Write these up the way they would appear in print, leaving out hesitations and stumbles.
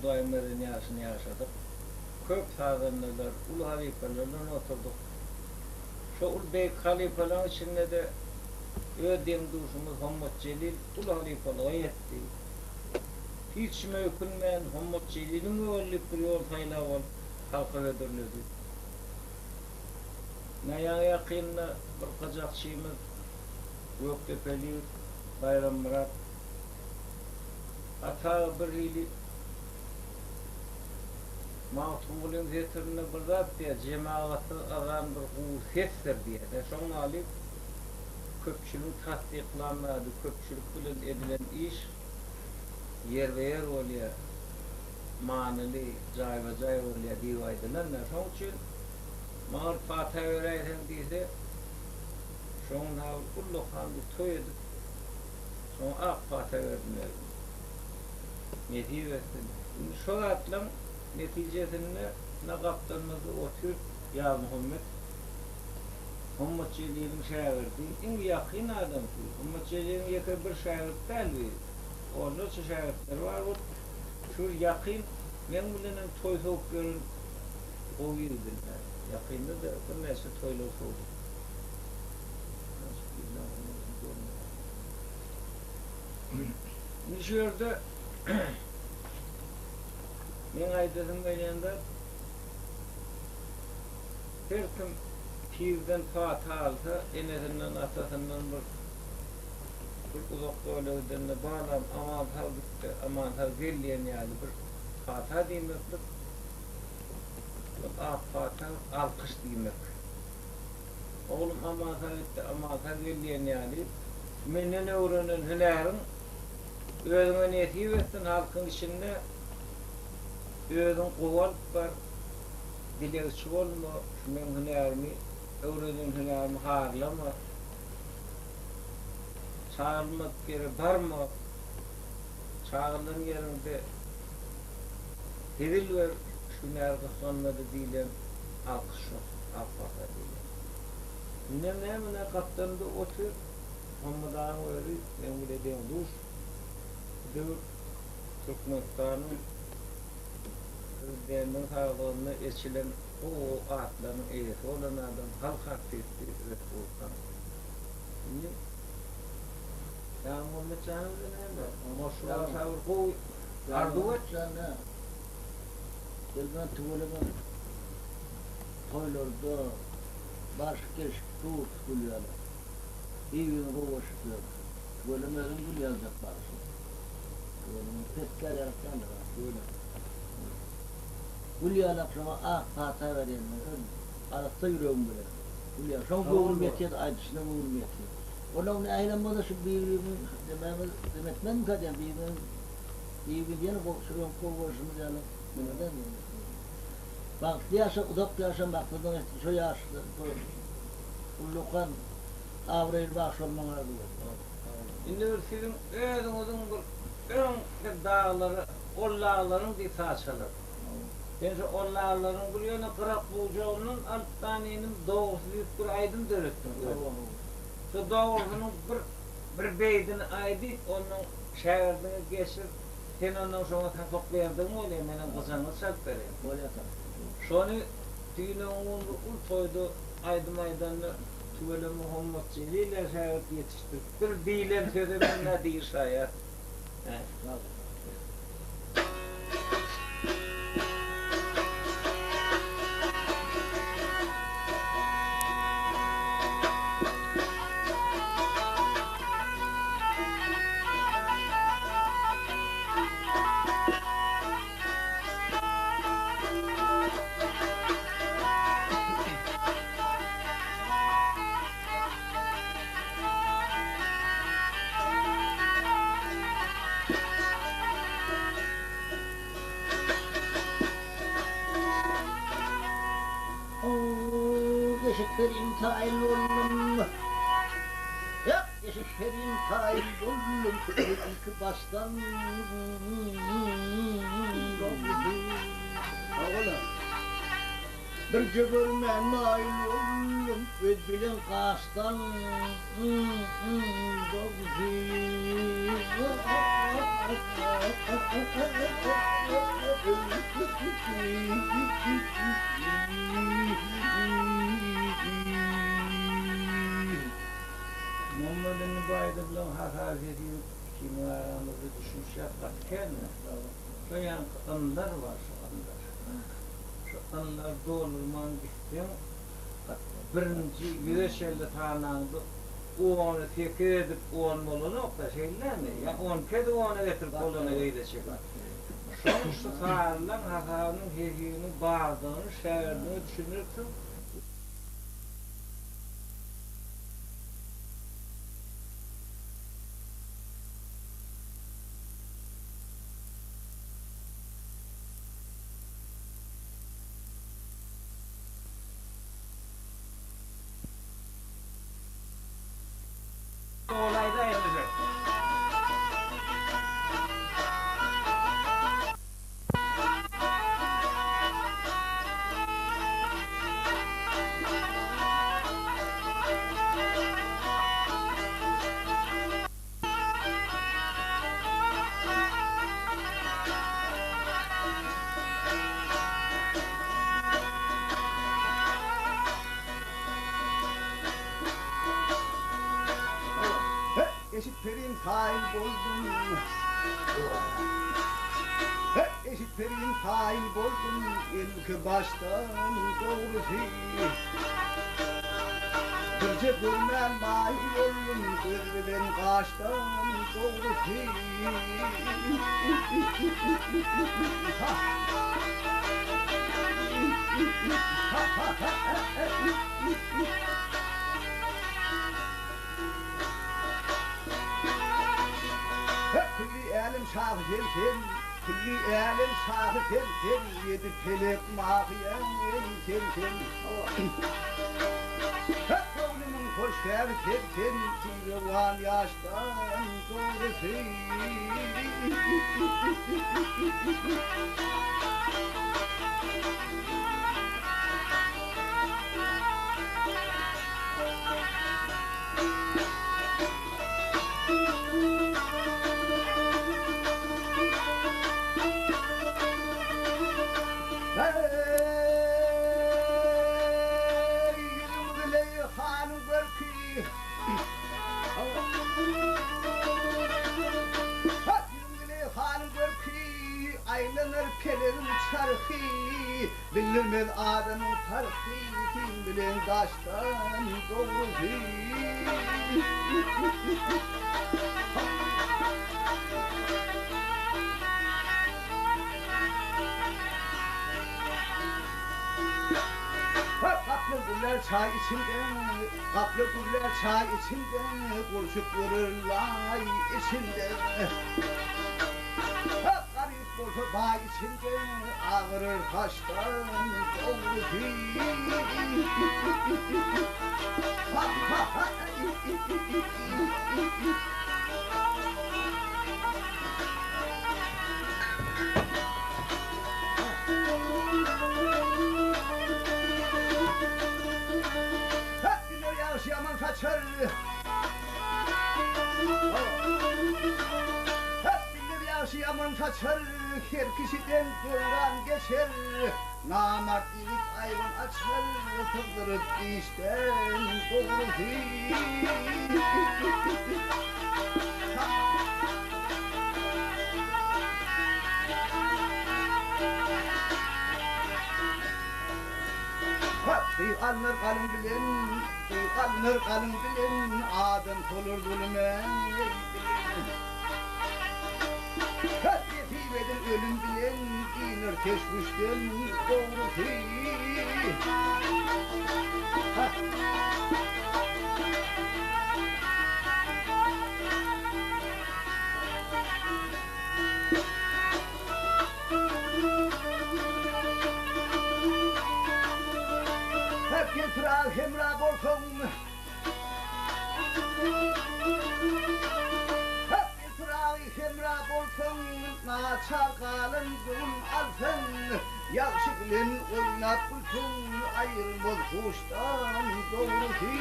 daim medeniyasını yaşadık. Köp sazenler, ulu halifelerle oturduk. Şu ulu beyk halifelerin içinde de ödem duruşumuz Muhammed Celil ulu halifeliğe yetti. Hiç mümkünmeyen Muhammed Celil'in öğürlük bir yol sayılaval halka ödürlüdü. Naya yakınla bir kacakçıyımız Göktepe'li Bayram Murat hata bir hili Mahtumulun zetirine bir zat diye cemaatı aran bir kuvvettir diye de şonu alıp köpçülük tasdiklanmadı, köpçülük bilen edilen iş yer ve yer oluyor manili, cay ve cay oluyor divaydılar ne şonun için mağır Fatih öğreten deyse şonun havlu kullu kandı toydu şonu ak Fatih öğretmenler neticesinde şu atlam neticesinde ne kaptanımızı otur ya Muhammed Muhammed Celil'in şairdi en yakın adam ki Muhammed Celil'in yakın bir şair değil onun için şairler var o şu yakın ben bunların toy soğuk görün o yıldır yakında da bu neyse toylu soğuk Nişiyordu men aydadım beyleyende her kim pirden Fatih alsa enesinden atasından bir uzakta öyleyden bağlam aman haldık aman haldık zelliyen yani bir Fatih deymektir ah Fatih alkış deymek oğlum aman haldık zelliyen yani menden öğrenen hünerin özüne niyeti versin halkın içinde özün kovalıp var dilerçi olma men hünerimi öğrenen hünerimi harlama çağırmak yeri barma çağırılan yerinde devil ver şu nerede sonladı diyen alkış yok alkışa diyen ne kaptanında otur Muhammed Ağa'nın öyle ben bile diyen dur dur Türkmenistan'ın Özdeğinin sağlığını eçilen o atların eğisi olan adam halk aktivisti ve Volkan. Niye? Ya Muhammed Can'ın nerede? Ama şu an savur koy. Arduvat. Can'a. Gelmen tuvaleme. Toylarda baş geç tut gülüyorlar. İyi gün kovaşıyor. Tuvalemelerin gül yazacak başı. Tuvalemin petkar yaraktan da var. Böyle. Hülya akşama ah hata vereyim ben aratta yürüyorum böyle. Hülya son boğulum yetiyor aydışına boğulum yetiyor. Onun aylanmada şu birbirimin demetmen mi kadar birbirimin diyelim şuraya kovuşumuz yani neden mi? Bak diyasa udak diyasa bak buradan şu yaşlı bu lokan avril bak sormana diyor. Şimdi bir sizin özünüzün bir dağları, ollağların bir saçılır. Ben şu ollağların buraya kırak bulacağının alt tanenin doğusu büyük bir aydın dörüttüm. Şu doğusunun bir beydini aydı, onun şehirdiğini geçir, sen ondan sonra toplayardın mı oluyor, benim kızanı sat vereyim. Şunu düğüne oğuldu, ul toydu, aydım aydanlı, tüvele Muhammed Celil'le şehirdi yetiştir. Bir dilen sözü ben ne değil şayet. Yeşiklerin tail oldum. Ya yeşiklerin tail oldum. İlk baştan. Oğlum. Bir cebirme nail oldum. Bülbülün kaçtan Muhammed'in mübayidiyle hakaret edeyim kimi aramızda düşmüş yaparken şu yankılar var şu anlar. Şu anlar doğulman gittim. Birinci yüzeşelli tanandı. O onu fikir edip o onun olunu okta şeyler mi? Ya on kedi onu getirip olunu eyleyecek. Şu sağırlar hakanın hekiminin bağırdığını, şehirliğini düşünürsün. Olayda yapacak. Eşitlerin fail bozdum. Eşitlerin fail bozdum. İlk baştan doğrusu. Kırcı görmem mahir oldum. Kırgıdan kaçtan doğrusu. Külli elim şahı gelsin, külli elim şahı gelsin, yedi pelek mahiyen gelsin. Kavlumun hoş gelsin, tüyrevan yaştan doğrusu. Aylanır pelerin çarkı, bilinmez adamın farkı, kim bilen taştan doğrusu. Kaplı guller çay içinde, kaplı guller çay içinde, kurşuk vururlar içinde. Bozu bağ içinde ağırır taştan doğrusu. Hep yağış yaman kaçar. Yağış yaman kaçar, her kişiden yoldan geçer. Namert ilik ayvan açar, kıldırıp işten doğrusu. Duyğanlar kalın bilen, duyğanlar kalın bilen, adam olur zulmen Yetivedin ölüm bilen, inir keşmişten doğrusu. Hep getiral hemra borkum. Hep getiral hemra borkum. çakalın gün alsın, yakşı bilen oynap bulsun, ayırmaz kuştan doğru ki.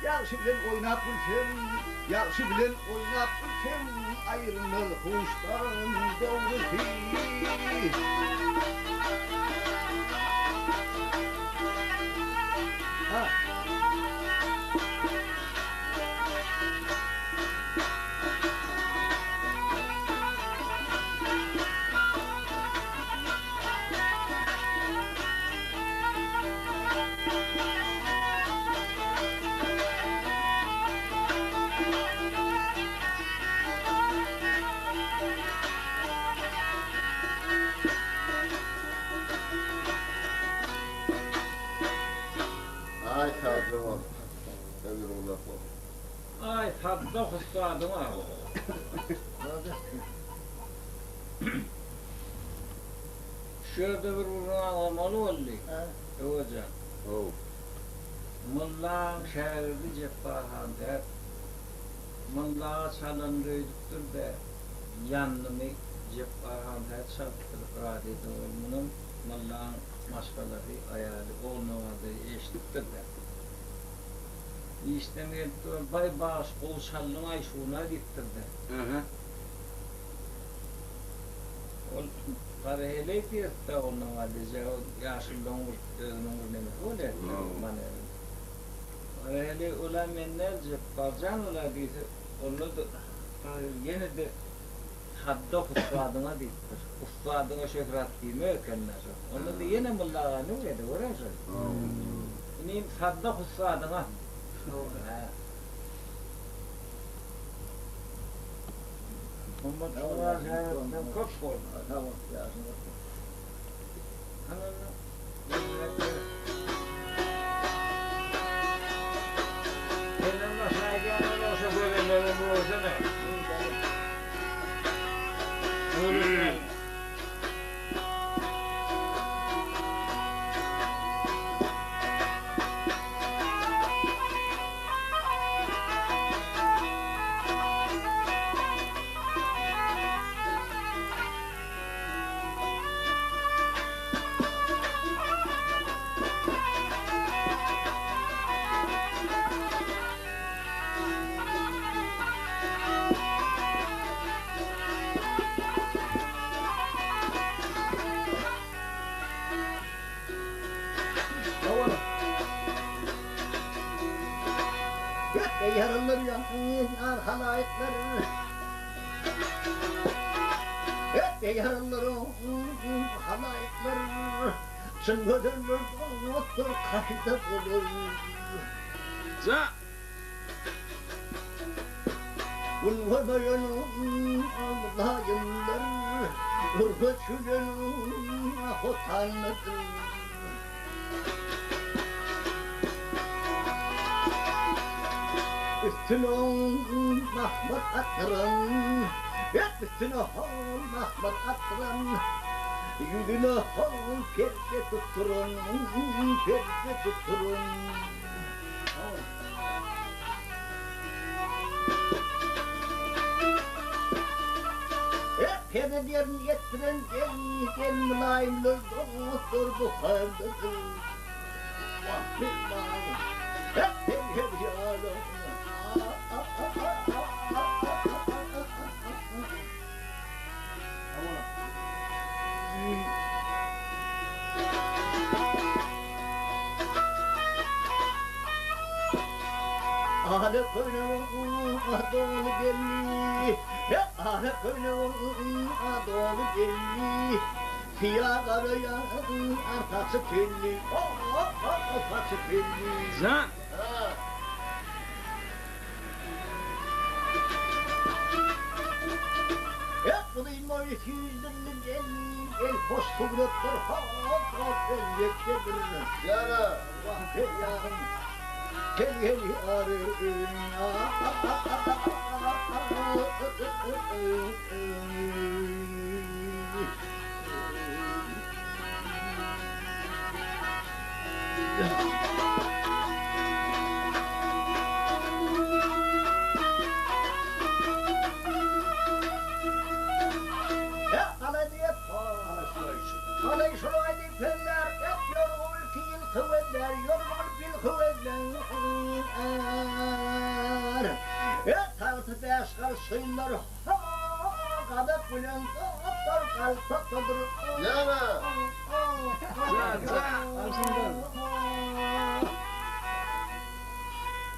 Yakşı bilen oynap bulsun, yakşı bilen oynap bulsun, ayrılmaz kuştan doğru ki. Ay tarzım nedir onlar bu? Ay tatlı kustadım ha. Şöyle bir uruna almalı oldu. Hocam. Oh. Mullan şehirde ceppahan der. Mullan çalındırdıktır da yanını ceppahan der çarptırıp radiyede olmanın mullan maşkaları ayarı olmamadı eşittir de. İşte bay baş kol çallın ay şuna gittirdi. O parayla diyorsa onun adece o yaşlı longur ne öyle bana. Parayla ulan menler cepparcan ulan bir onu da yine de hadda kutsadına dittir. Kutsadına şöhret değil mi ökenler. Onu da yine mullağa ne öyle orası. İni hadda kutsadına. Muhammed Şuvar hayatından çok korktu. Tamam, yazın. Benim başına gelen olsa böyle bu olsa ne? Ölürler. Yarılır yanar halayetler. Hep yarılır halayetler. Çıngıdırır otur kayda bulur. Za! Ulvadayan Allah'ımlar. Urgaçülen hotanlıdır. Üstüne Mahmut Attıran, üstüne Mahmut Attıran, yüzüne perde tutturun, perde tutturun. Perdelerini yettiren gel mülayimler doktor bu haldedir. Vahbillah, hep yarım. Ahane köyünün doğulu gelli, ahane köyünün doğulu gelli, siyah arayan arkası kelli, arkası kelli. Za! Bu da ilmar yüzlerinin el hoş kuvvetler, hak el yektedir. Yara. Vah yarım. Gel yarım. Ya alaniyet alay şuraydı feller yapıyor o ülkeyi kuvvetler yorgun bil kuvvetler ya tartı beşkal suyunlar kadak bulan atlar kalpattadır Yeme.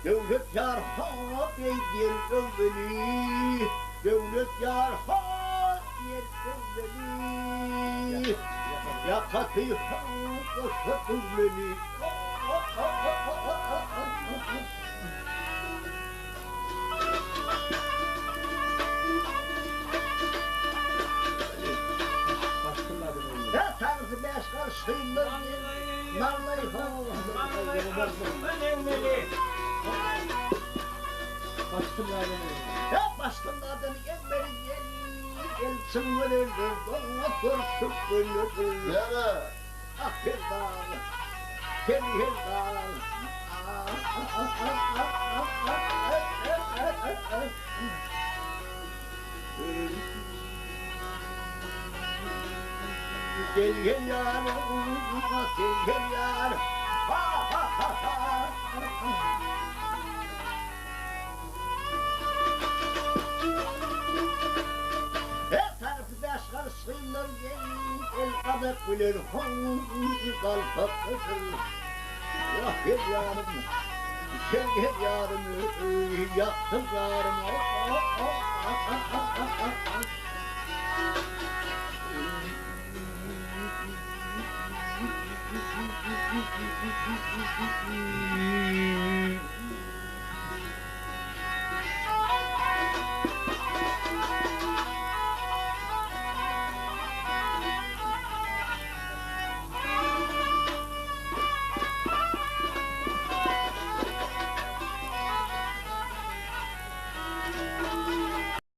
devlet yar hak eydir ömrünü devlet yar hak eydir ömrünü yakatı hak ömrünü ya tarzı beşkal suyunlar narlayı Ben emmeli. ya başkanlardan evveli gelsin verir bana korsuk verir Yeme. ah herdal gel herdal gel gel yarım gel gel yarım ha ha ha ha her tarafı beşkar sıyırlar el kadak bilir kalpak kızır ya her yarım her yarım yaktım yarım